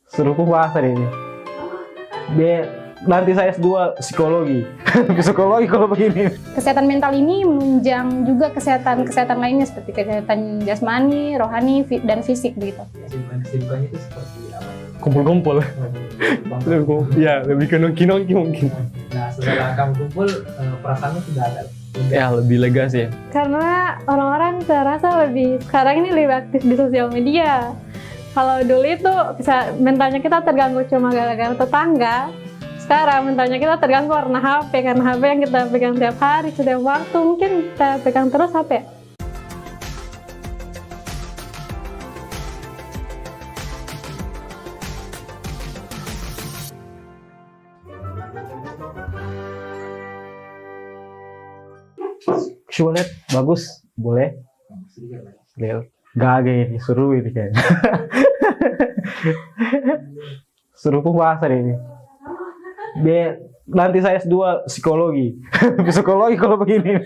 Suruh puasa deh ini. Nanti saya S2 psikologi. Psikologi kalau begini. Kesehatan mental ini menunjang juga kesehatan lainnya seperti kesehatan jasmani, rohani, dan fisik begitu. Kesibukannya itu seperti apa? Kumpul-kumpul. Ya, lebih ke nongki-nongki mungkin. Nah, setelah kamu kumpul, perasaanmu sudah ada? Ya, lebih lega sih. Karena orang-orang saya rasa sekarang ini lebih aktif di sosial media. Kalau dulu itu bisa mentalnya kita terganggu cuma gara-gara tetangga. Sekarang mentalnya kita terganggu karena HP yang kita pegang tiap hari, setiap waktu mungkin kita pegang terus HP. Coba lihat, bagus, boleh. Lihat, gak ini, suruh ini kayaknya. Suruh puasa deh ini. Nanti saya S2 psikologi. Psikologi kalau begini.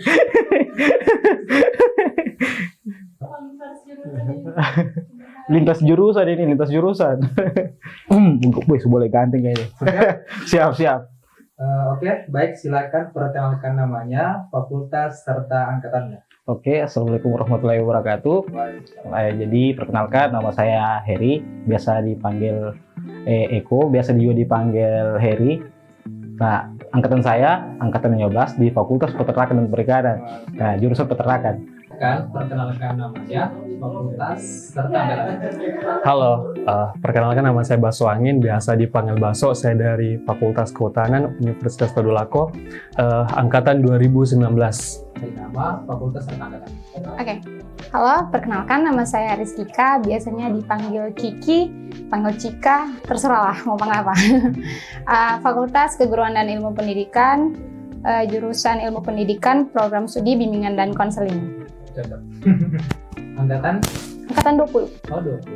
Lintas jurusan ini, lintas jurusan. Boleh ganteng kayaknya. Siap. Oke, baik, silakan perkenalkan namanya, fakultas serta angkatannya. Oke, assalamualaikum warahmatullahi wabarakatuh. Jadi perkenalkan, nama saya Heri, biasa dipanggil Eko, biasa juga dipanggil Heri. Nah, angkatan saya, angkatan 15 di Fakultas Peternakan dan Perikanan. Nah, jurusan peternakan. Perkenalkan namanya, fakultas serta angkatannya. Halo, perkenalkan nama saya Baso Angin, biasa dipanggil Baso. Saya dari Fakultas Kehutanan Universitas Tadulako, angkatan 2019. Dari nama, fakultas serta angkatan. Oke. Halo, perkenalkan nama saya Rizkika, biasanya dipanggil Kiki, panggil Cika, terserah lah mau panggil apa. Fakultas Keguruan dan Ilmu Pendidikan, jurusan Ilmu Pendidikan, program studi bimbingan dan konseling. Cocok. Angkatan? Angkatan 20. Oh, 20.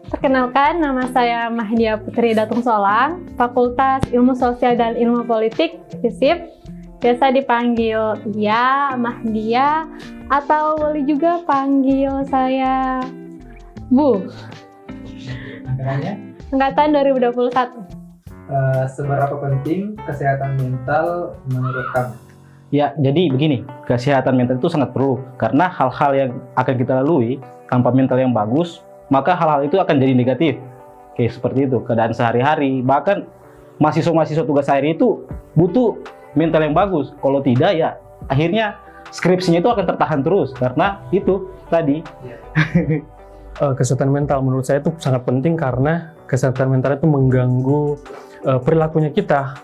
Perkenalkan, nama saya Mahdia Putri Datung Solang, Fakultas Ilmu Sosial dan Ilmu Politik, FISIP. Biasa dipanggil Dia, Mahdia, atau boleh juga panggil saya Bu. Angkatannya? Angkatan 2021. Seberapa penting kesehatan mental menurut kamu? Ya, jadi begini, kesehatan mental itu sangat perlu karena hal-hal yang akan kita lalui tanpa mental yang bagus, maka hal-hal itu akan jadi negatif. Oke, seperti itu, keadaan sehari-hari. Bahkan mahasiswa-mahasiswa tugas akhir itu butuh mental yang bagus. Kalau tidak, ya akhirnya skripsinya itu akan tertahan terus karena itu tadi. Kesehatan mental menurut saya itu sangat penting karena kesehatan mental itu mengganggu perilakunya kita,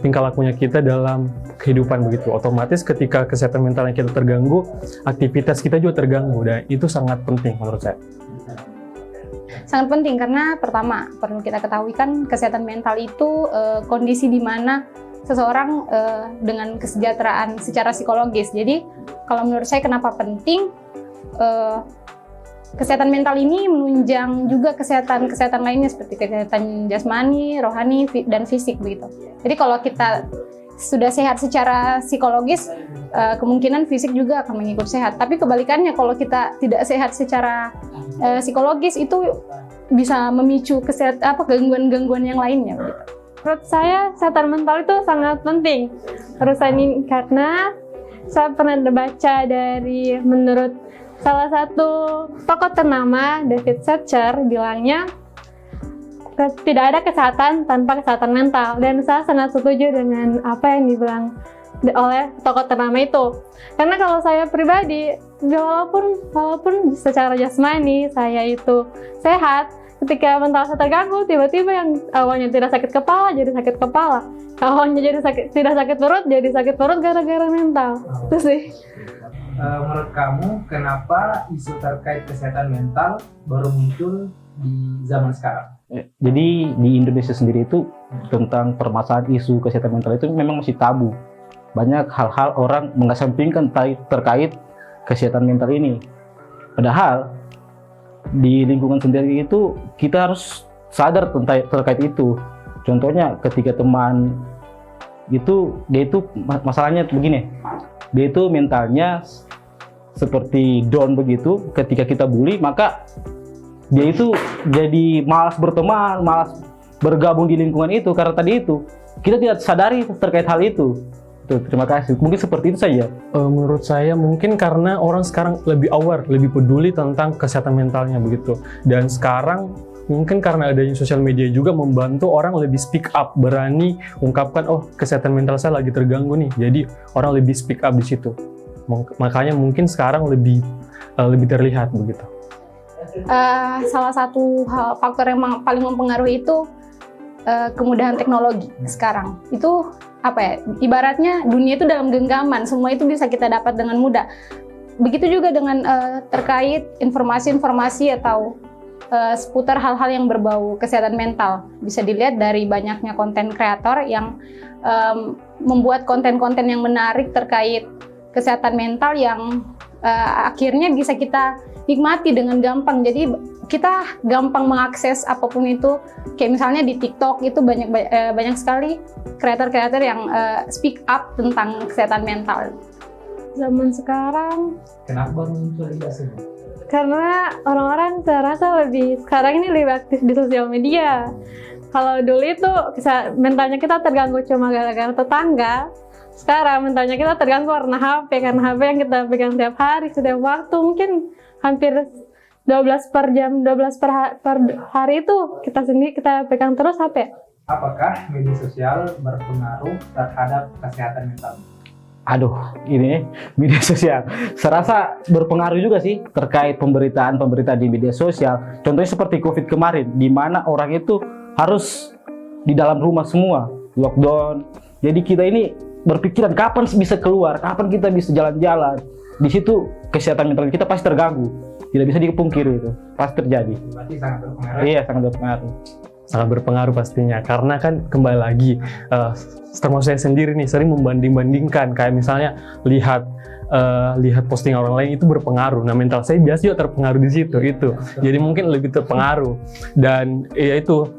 tingkah lakunya kita dalam kehidupan begitu. Otomatis ketika kesehatan mentalnya kita terganggu, aktivitas kita juga terganggu, dan itu sangat penting menurut saya. Sangat penting karena pertama perlu kita ketahui kan kesehatan mental itu kondisi di mana seseorang dengan kesejahteraan secara psikologis. Jadi kalau menurut saya kenapa penting, kesehatan mental ini menunjang juga kesehatan lainnya seperti kesehatan jasmani, rohani, dan fisik begitu. Jadi kalau kita sudah sehat secara psikologis, kemungkinan fisik juga akan mengikut sehat. Tapi kebalikannya, kalau kita tidak sehat secara psikologis, itu bisa memicu gangguan-gangguan yang lainnya. Begitu. Menurut saya, kesehatan mental itu sangat penting. Urusan ini karena saya pernah baca dari menurut salah satu tokoh ternama, David Setcher, bilangnya tidak ada kesehatan tanpa kesehatan mental, dan saya sangat setuju dengan apa yang dibilang oleh tokoh ternama itu. Karena kalau saya pribadi, walaupun secara jasmani saya itu sehat, ketika mental saya terganggu, tiba-tiba yang awalnya tidak sakit kepala jadi sakit kepala, awalnya tidak sakit perut jadi sakit perut gara-gara mental. Itu sih. Menurut kamu, kenapa isu terkait kesehatan mental baru muncul di zaman sekarang? Jadi di Indonesia sendiri itu tentang permasalahan isu kesehatan mental itu memang masih tabu. Banyak hal-hal orang mengesampingkan terkait kesehatan mental ini. Padahal di lingkungan sendiri itu kita harus sadar terkait itu. Contohnya ketika teman itu, dia itu masalahnya begini, dia itu mentalnya seperti down begitu. Ketika kita bully, maka dia itu jadi malas berteman, malas bergabung di lingkungan itu karena tadi itu kita tidak sadari terkait hal itu. Tuh, terima kasih. Mungkin seperti itu saja. Menurut saya mungkin karena orang sekarang lebih aware, lebih peduli tentang kesehatan mentalnya begitu. Dan sekarang mungkin karena adanya sosial media juga membantu orang lebih speak up, berani ungkapkan, oh kesehatan mental saya lagi terganggu nih. Jadi orang lebih speak up di situ. Makanya mungkin sekarang lebih terlihat begitu. Salah satu faktor yang paling mempengaruhi itu kemudahan teknologi sekarang. Itu apa ya? Ibaratnya dunia itu dalam genggaman, semua itu bisa kita dapat dengan mudah. Begitu juga dengan terkait informasi-informasi atau seputar hal-hal yang berbau kesehatan mental. Bisa dilihat dari banyaknya konten kreator yang membuat konten-konten yang menarik terkait kesehatan mental yang akhirnya bisa kita nikmati dengan gampang. Jadi kita gampang mengakses apapun itu. Kayak misalnya di TikTok itu banyak sekali kreator-kreator yang speak up tentang kesehatan mental. Zaman sekarang, Kenapa baru muncul ini semua? karena orang-orang saya rasa sekarang ini lebih aktif di sosial media. Kalau dulu itu mentalnya kita terganggu cuma gara-gara tetangga. Sekarang mentalnya kita terganggu karena HP yang kita pegang setiap hari, setiap waktu. Mungkin hampir 12 per jam, 12 per hari itu kita pegang terus HP. Apakah media sosial berpengaruh terhadap kesehatan mental? Aduh, ini media sosial. Serasa berpengaruh juga sih terkait pemberitaan di media sosial. Contohnya seperti COVID kemarin, di mana orang itu harus di dalam rumah semua, lockdown. Jadi kita ini berpikiran kapan bisa keluar, kapan kita bisa jalan-jalan. Di situ kesehatan mental kita pasti terganggu. Tidak bisa dipungkiri itu, pasti terjadi. Berarti sangat berpengaruh. Iya, sangat berpengaruh. Sangat berpengaruh pastinya, karena kan kembali lagi termasuk saya sendiri nih sering membanding-bandingkan, kayak misalnya lihat posting orang lain itu berpengaruh. Nah, mental saya biasa juga terpengaruh di situ itu. Jadi mungkin lebih terpengaruh. Dan ya itu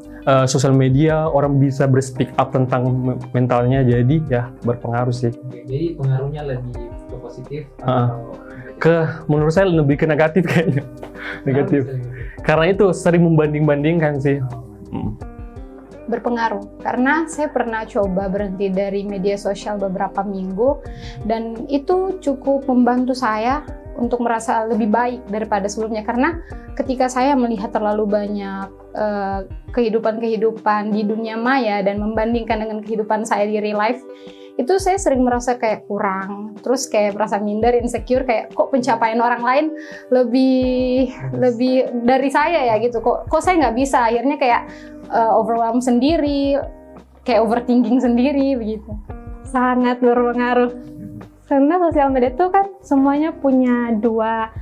sosial media orang bisa berspeak up tentang mentalnya, jadi ya berpengaruh sih. Jadi pengaruhnya lebih ke positif atau Menurut saya lebih ke negatif kayaknya. Negatif. Karena itu sering membanding-bandingkan sih. Berpengaruh karena saya pernah coba berhenti dari media sosial beberapa minggu dan itu cukup membantu saya untuk merasa lebih baik daripada sebelumnya, karena ketika saya melihat terlalu banyak kehidupan di dunia maya dan membandingkan dengan kehidupan saya di real life, itu saya sering merasa kayak kurang, terus kayak merasa minder, insecure, kayak kok pencapaian orang lain lebih dari saya ya gitu, kok saya nggak bisa, akhirnya kayak overwhelm sendiri, kayak overthinking sendiri begitu. Sangat berpengaruh. Karena sosial media itu kan semuanya punya dua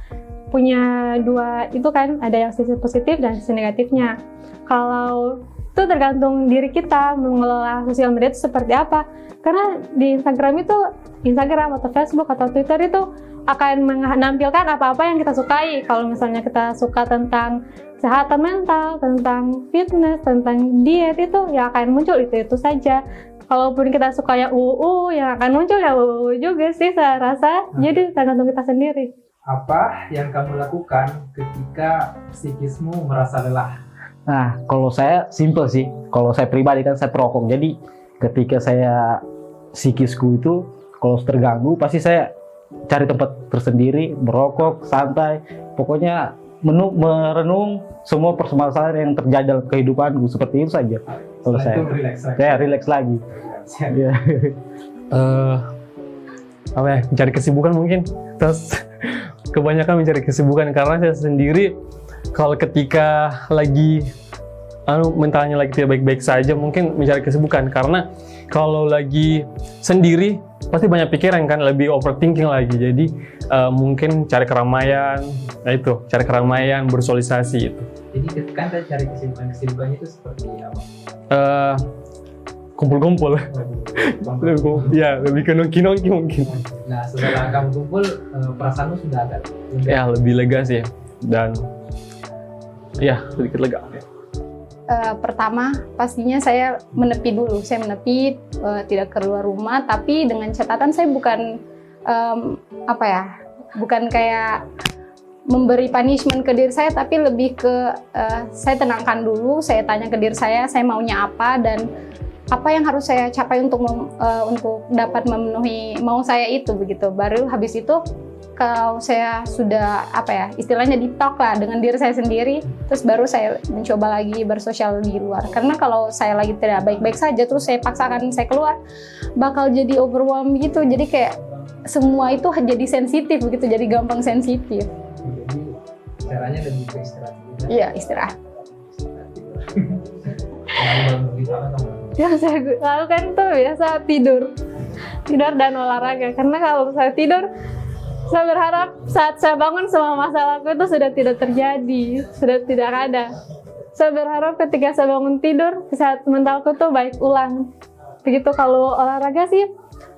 itu kan, ada yang sisi positif dan sisi negatifnya. Kalau itu tergantung diri kita mengelola sosial media itu seperti apa. Karena di Instagram atau Facebook atau Twitter itu akan menampilkan apa-apa yang kita sukai. Kalau misalnya kita suka tentang kesehatan mental, tentang fitness, tentang diet, itu ya akan muncul itu saja. Kalaupun kita suka yang yang akan muncul ya juga sih saya rasa. Jadi tergantung kita sendiri. Apa yang kamu lakukan ketika psikismu merasa lelah? Nah, kalau saya simple sih. Kalau saya pribadi kan saya perokok. Jadi ketika saya psikisku itu kalau terganggu, pasti saya cari tempat tersendiri, merokok, santai. Pokoknya merenung semua permasalahan yang terjadi dalam kehidupanku, seperti itu saja. Kalau saya relax lagi. Ya. Mencari kesibukan mungkin. Terus kebanyakan mencari kesibukan, karena saya sendiri kalau ketika lagi mentalnya lagi tidak baik-baik saja, mungkin mencari kesibukan. Karena kalau lagi sendiri pasti banyak pikiran kan, lebih overthinking lagi. Jadi mungkin cari keramaian, cari keramaian, bersosialisasi itu. Jadi kan kita cari kesibukannya itu seperti apa? Kumpul-kumpul. Ya, lebih ke nongki-nongki mungkin. Nah, setelah kamu kumpul, perasaanmu sudah agak lebih lega sih, dan ya sedikit lega. Pertama, pastinya saya menepi dulu. Saya menepi, tidak keluar rumah, tapi dengan catatan saya bukan bukan kayak memberi punishment ke diri saya, tapi lebih ke saya tenangkan dulu, saya tanya ke diri saya maunya apa dan apa yang harus saya capai untuk dapat memenuhi mau saya itu begitu. Baru habis itu kalau saya sudah istilahnya deep talk lah dengan diri saya sendiri, terus baru saya mencoba lagi bersosial di luar. Karena kalau saya lagi tidak baik-baik saja terus saya paksakan saya keluar, bakal jadi overwhelm gitu. Jadi kayak semua itu jadi sensitif begitu, jadi gampang sensitif. Jadi caranya lebih ke istirahat juga. Iya, istirahat. Yang saya lakukan tuh biasa tidur dan olahraga. Karena kalau saya tidur, saya berharap saat saya bangun semua masalahku itu sudah tidak terjadi, sudah tidak ada. Saya berharap ketika saya bangun tidur, saat mentalku tuh baik ulang. Begitu. Kalau olahraga sih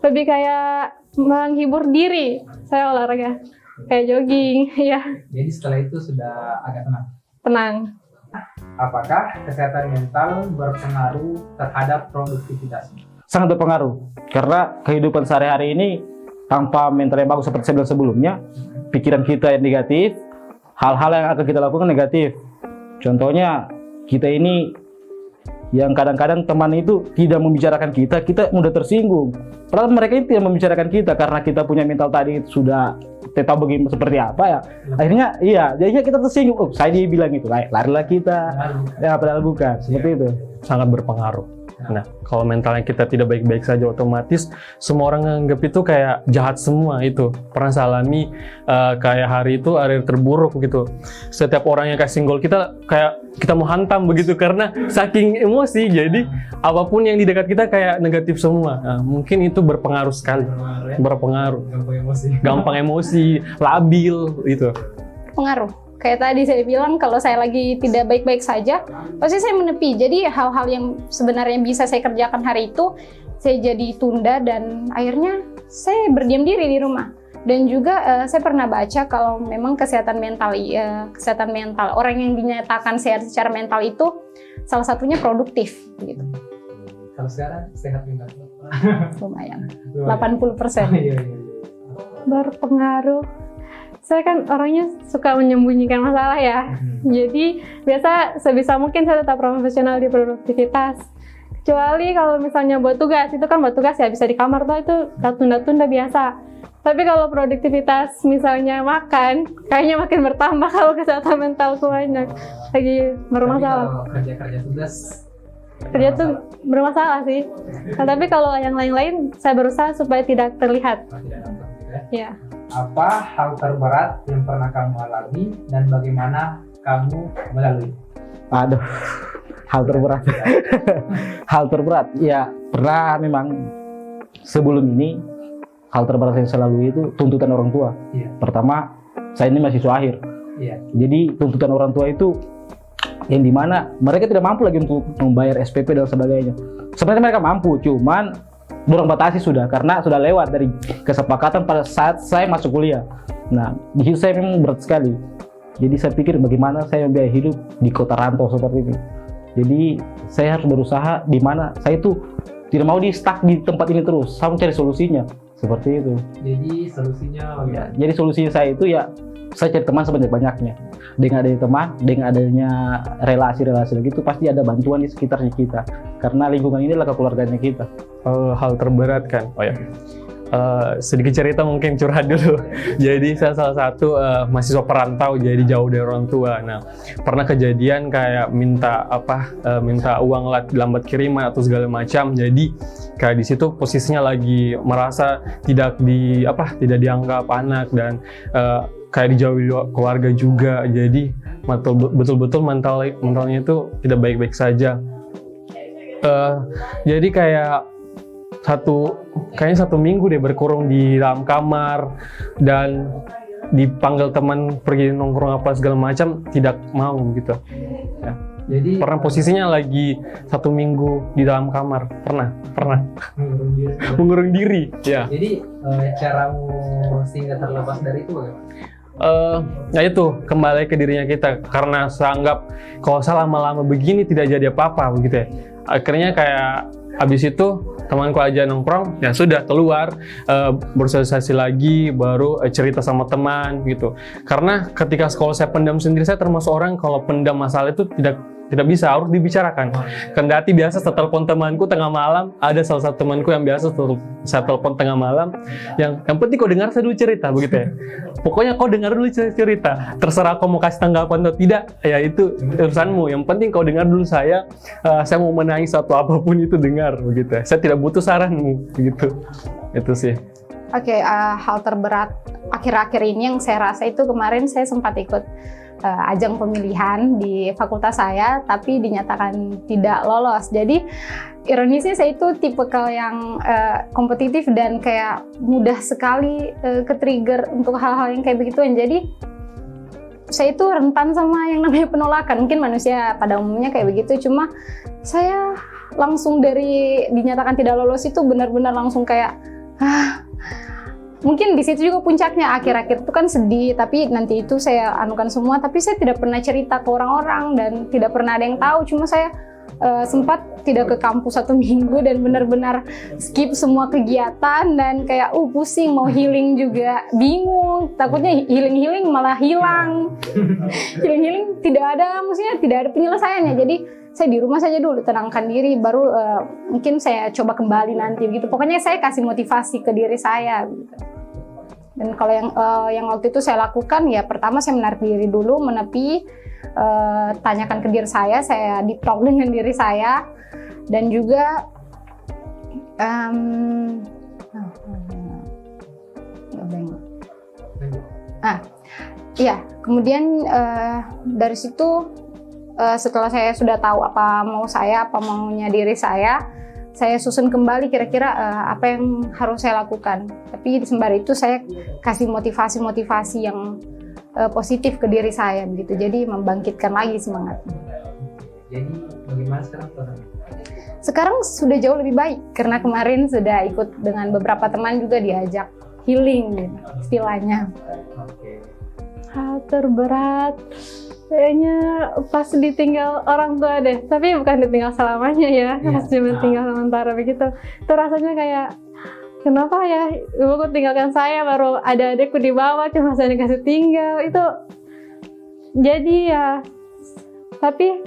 lebih kayak menghibur diri. Saya olahraga kayak jogging, ya. Jadi setelah itu sudah agak tenang. Tenang. Apakah kesehatan mental berpengaruh terhadap produktivitas? Sangat berpengaruh, karena kehidupan sehari-hari ini tanpa mental yang bagus seperti saya bilang sebelumnya, pikiran kita yang negatif, hal-hal yang akan kita lakukan negatif. Contohnya, kita ini yang kadang-kadang teman itu tidak membicarakan kita mudah tersinggung. Padahal mereka itu tidak membicarakan kita karena kita punya mental tadi sudah tahu bagaimana seperti apa ya. Akhirnya jadinya kita tersinggung. Oh, saya dia bilang itu, larilah kita. Ya, padahal bukan. Seperti itu. Sangat berpengaruh. Nah, kalau mentalnya kita tidak baik-baik saja, otomatis semua orang nganggap itu kayak jahat semua itu. Pernah saya alami kayak hari itu hari terburuk gitu. Setiap orang yang kasih gol kita kayak kita mau hantam begitu karena saking emosi. Jadi apapun yang di dekat kita kayak negatif semua. Nah, mungkin itu berpengaruh sekali. Berpengaruh. Gampang emosi, labil itu. Pengaruh. Kayak tadi saya bilang, kalau saya lagi tidak baik-baik saja, pasti saya menepi. Jadi hal-hal yang sebenarnya bisa saya kerjakan hari itu, saya jadi tunda dan akhirnya saya berdiam diri di rumah. Dan juga saya pernah baca kalau memang kesehatan mental orang yang dinyatakan sehat secara mental itu salah satunya produktif, gitu. Kalau sekarang sehat mental? Lumayan. 80%. Iya. Berpengaruh. Saya kan orangnya suka menyembunyikan masalah ya. Jadi biasa sebisa mungkin saya tetap profesional di produktivitas. Kecuali kalau misalnya buat tugas, itu kan buat tugas ya bisa di kamar tuh itu tunda-tunda biasa. Tapi kalau produktivitas misalnya makan, kayaknya makin bertambah kalau kesehatan mentalku banyak. Lagi bermasalah. Tapi kalau kerja tugas, Kerja tuh bermasalah sih. Nah, tapi kalau yang lain-lain saya berusaha supaya tidak terlihat. tidak nampak gitu ya. Ya. Apa hal terberat yang pernah kamu alami dan bagaimana kamu melalui? Aduh, hal terberat. Hal terberat, ya pernah memang sebelum ini hal terberat yang saya lalui itu tuntutan orang tua. Iya. Pertama, saya ini mahasiswa akhir. Iya. Jadi tuntutan orang tua itu yang dimana mereka tidak mampu lagi untuk membayar SPP dan sebagainya. Sebenarnya mereka mampu, cuman dorong batasi sudah karena sudah lewat dari kesepakatan pada saat saya masuk kuliah. Nah, di situ saya memang berat sekali. Jadi saya pikir bagaimana saya membiayai hidup di kota rantau seperti ini. Jadi saya harus berusaha di mana saya itu tidak mau di stuck di tempat ini terus. Saya mencari solusinya seperti itu. Jadi solusinya Ya, jadi solusi saya itu ya saya cari teman sebanyak-banyaknya. Dengan adanya teman, dengan adanya relasi-relasi gitu pasti ada bantuan di sekitarnya kita. Karena lingkungan ini adalah keluarganya kita. Hal terberat kan? Oh ya. Sedikit cerita mungkin curhat dulu. Jadi saya salah satu mahasiswa perantau, jadi jauh dari orang tua. Nah, pernah kejadian kayak minta uang lambat kiriman atau segala macam. Jadi kayak di situ posisinya lagi merasa tidak dianggap anak dan kayak dijauhi keluarga juga. Jadi betul-betul mentalnya itu tidak baik-baik saja. Jadi kayak kayaknya satu minggu deh berkurung di dalam kamar dan dipanggil teman pergi nongkrong apa segala macam tidak mau gitu. Ya. Jadi Pernah posisinya lagi 1 minggu di dalam kamar, pernah mengurung diri. Ya. Jadi caramu sehingga terlepas dari itu bagaimana? Ya itu kembali ke dirinya kita karena saya anggap kalau saya lama-lama begini tidak jadi apa-apa begitu ya. Akhirnya kayak Habis itu temanku aja nongkrong, ya sudah keluar, bersosialisasi lagi, baru cerita sama teman gitu. Karena ketika sekolah saya pendam sendiri, saya termasuk orang kalau pendam masalah itu tidak bisa, harus dibicarakan. Kendati biasa saya telepon temanku tengah malam, ada salah satu temanku yang biasa saya telepon tengah malam, yang penting kau dengar saya dulu cerita, begitu ya. Pokoknya kau dengar dulu cerita, terserah kau mau kasih tanggapan atau tidak, ya itu urusanmu. Yang penting kau dengar dulu saya mau menangis atau apapun itu dengar, begitu ya. Saya tidak butuh saranmu, begitu. Itu sih. Oke, hal terberat akhir-akhir ini yang saya rasa itu kemarin saya sempat ikut ajang pemilihan di fakultas saya, tapi dinyatakan tidak lolos. Jadi ironisnya saya itu tipikal yang kompetitif dan kayak mudah sekali ke-trigger untuk hal-hal yang kayak begituan. Jadi saya itu rentan sama yang namanya penolakan. Mungkin manusia pada umumnya kayak begitu, cuma saya langsung dari dinyatakan tidak lolos itu benar-benar langsung kayak mungkin di situ juga puncaknya. Akhir-akhir itu kan sedih, tapi nanti itu saya anukan semua, tapi saya tidak pernah cerita ke orang-orang dan tidak pernah ada yang tahu. Cuma saya sempat tidak ke kampus 1 minggu dan benar-benar skip semua kegiatan dan kayak pusing, mau healing juga bingung, takutnya healing malah hilang. Healing tidak ada, maksudnya tidak ada penyelesaiannya. Jadi saya di rumah saja dulu, tenangkan diri, baru mungkin saya coba kembali nanti gitu. Pokoknya saya kasih motivasi ke diri saya gitu. Dan kalau yang waktu itu saya lakukan, ya pertama saya menarik diri dulu, menepi, tanyakan ke diri saya deep talk dengan diri saya, dan juga kemudian dari situ setelah saya sudah tahu apa maunya diri saya susun kembali kira-kira apa yang harus saya lakukan. Tapi sembari itu saya kasih motivasi yang positif ke diri saya begitu. Jadi membangkitkan lagi semangatnya. Jadi bagaimana sekarang? Sekarang sudah jauh lebih baik karena kemarin sudah ikut dengan beberapa teman juga diajak healing gitu, istilahnya. Oke. Hal terberat kayaknya pas ditinggal orang tua deh, tapi bukan ditinggal selamanya ya, pas cuma tinggal sementara begitu. Itu rasanya kayak, kenapa ya ibuku tinggalkan saya, baru ada adikku di bawah, cuma saya dikasih tinggal, itu jadi ya. Tapi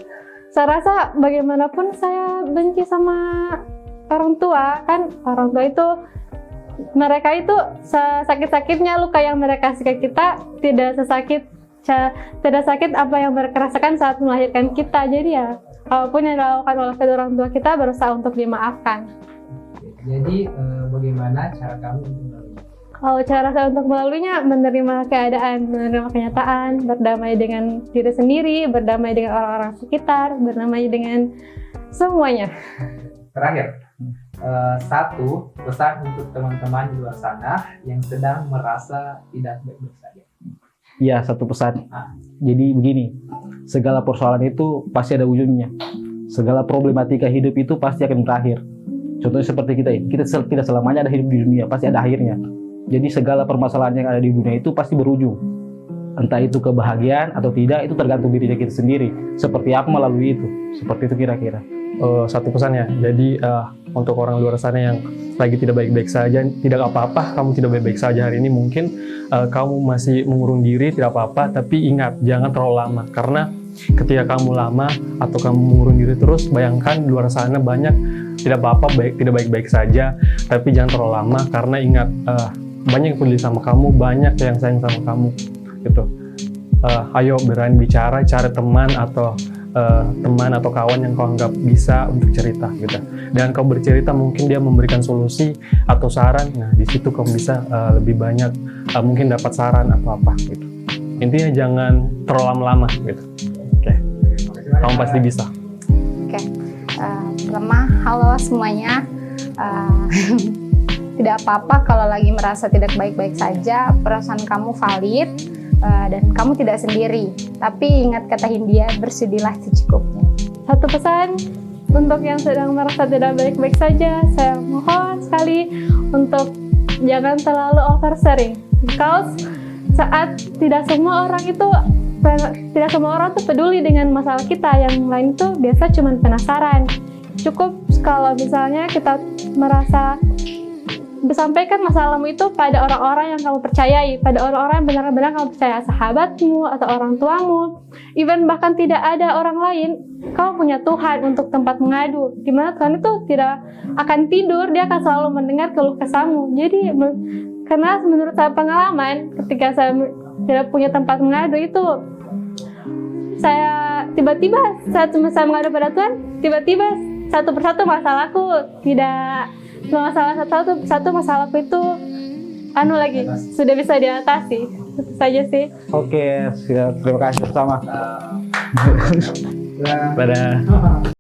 saya rasa bagaimanapun saya benci sama orang tua, kan orang tua itu, mereka itu sakit-sakitnya luka yang mereka kasih ke kita tidak sakit apa yang mereka rasakan saat melahirkan kita. Jadi ya apapun yang dilakukan oleh kedua orang tua kita berusaha untuk dimaafkan. Jadi bagaimana cara kamu untuk melalui? Kalau cara saya untuk melaluinya, menerima keadaan, menerima kenyataan, berdamai dengan diri sendiri, berdamai dengan orang-orang sekitar, berdamai dengan semuanya. Terakhir, satu pesan untuk teman-teman di luar sana yang sedang merasa tidak baik-baik saja. Ya, satu pesan. Jadi begini, segala persoalan itu pasti ada ujungnya. Segala problematika hidup itu pasti akan berakhir. Contohnya seperti kita tidak selamanya ada hidup di dunia, pasti ada akhirnya. Jadi segala permasalahan yang ada di dunia itu pasti berujung. Entah itu kebahagiaan atau tidak, itu tergantung diri kita sendiri. Seperti apa melalui itu, seperti itu kira-kira. Satu pesan ya, jadi untuk orang luar sana yang lagi tidak baik-baik saja, tidak apa-apa kamu tidak baik-baik saja hari ini, mungkin kamu masih mengurung diri, tidak apa-apa, tapi ingat jangan terlalu lama, karena ketika kamu lama atau kamu mengurung diri terus, bayangkan di luar sana banyak tidak apa-apa, tidak baik-baik saja, tapi jangan terlalu lama, karena ingat banyak yang peduli sama kamu, banyak yang sayang sama kamu gitu. Ayo berani bicara, cari teman atau kawan yang kau anggap bisa untuk cerita gitu. Dan kau bercerita, mungkin dia memberikan solusi atau saran. Nah, di situ kau bisa lebih banyak mungkin dapat saran atau apa gitu. Intinya jangan terlalu lama-lama gitu. Oke. Kamu pasti bisa. Oke. Pertama, halo semuanya. Tidak apa-apa kalau lagi merasa tidak baik-baik saja. Perasaan kamu valid. Dan kamu tidak sendiri, tapi ingat kata Hindia, bersudilah secukupnya. Satu pesan untuk yang sedang merasa tidak baik-baik saja, saya mohon sekali untuk jangan terlalu oversharing, because saat tidak semua orang tuh peduli dengan masalah kita, yang lain tuh biasa cuma penasaran. Cukup kalau misalnya kita merasa sampaikan masalahmu itu pada orang-orang yang kamu percayai, pada orang-orang yang benar-benar kamu percaya, sahabatmu atau orang tuamu, even bahkan tidak ada orang lain, kamu punya Tuhan untuk tempat mengadu, di mana Tuhan itu tidak akan tidur, dia akan selalu mendengar keluh kesahmu. Jadi karena menurut saya pengalaman, ketika saya tidak punya tempat mengadu itu, saya tiba-tiba saat saya mengadu pada Tuhan, tiba-tiba satu persatu masalahku tidak satu masalahku itu sudah bisa diatasi. Itu saja sih. Oke, siap. Terima kasih bersama. Nah, Dadah.